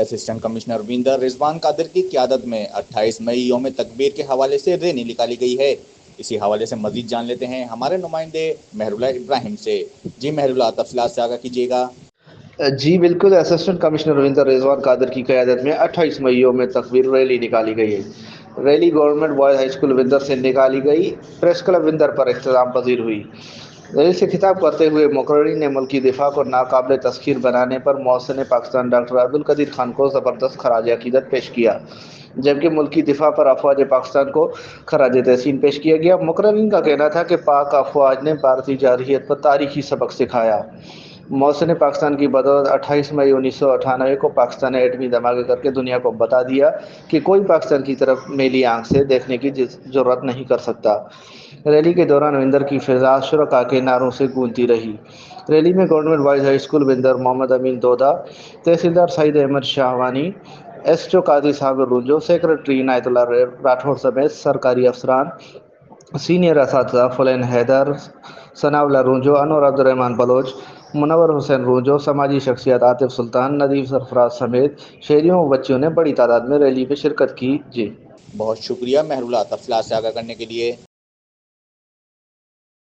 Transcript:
Assistant commissioner وندر رضوان قادر کی قیادت میں 28 مئی یوم تکبیر کے حوالے سے ریلی نکالی گئی ہے۔ اسی حوالے سے مزید جان لیتے ہیں ہمارے نمائندے مہراللہ ابراہیم سے۔ جی مہراللہ، تفصیلات سے آگاہ کیجیے گا۔ جی بالکل، اسسٹنٹ کمشنر وندر رضوان قادر کی قیادت میں 28 مئی یوم تکبیر ریلی نکالی گئی ہے۔ Rally government boys high school Windar سے نکالی گئی، پریس کلب وندر پر اختتام پذیر ہوئی۔ ریلی سے خطاب کرتے ہوئے مقررین نے ملکی دفاع کو ناقابل تسخیر بنانے پر محسن پاکستان ڈاکٹر عبدالقدیر خان کو زبردست خراج عقیدت پیش کیا، جبکہ ملکی دفاع پر افواج پاکستان کو خراج تحسین پیش کیا گیا۔ مقررین کا کہنا تھا کہ پاک افواج نے بھارتی جارحیت پر تاریخی سبق سکھایا۔ محسن پاکستان کی بدولت 28 مئی 1998 کو پاکستان نے ایٹمی دھماکے کر کے دنیا کو بتا دیا کہ کوئی پاکستان کی طرف میلی آنکھ سے دیکھنے کی جرات نہیں کر سکتا۔ ریلی کے دوران وندر کی فضا شرکاء کے نعروں سے گونجتی رہی۔ ریلی میں گورنمنٹ بوائز ہائی اسکول وندر محمد امین دودہ، تحصیلدار سعید Ahmad Shahwani, S H O قاضی صابر رنجو، سیکرٹری عنایت اللہ راٹھوڑ سمیت سرکاری افسران، سینئر اساتذہ فلین حیدر، ثناء اللہ رنجو، انور عبدالرحمان بلوچ، منور حسین رنجو، سماجی شخصیت عاطف سلطان، ندیم سرفراز سمیت شہریوں و بچوں نے بڑی تعداد میں ریلی میں شرکت کی۔ جی بہت شکریہ مہراللہ، تفصیلات سے آگاہ کرنے کے لیے۔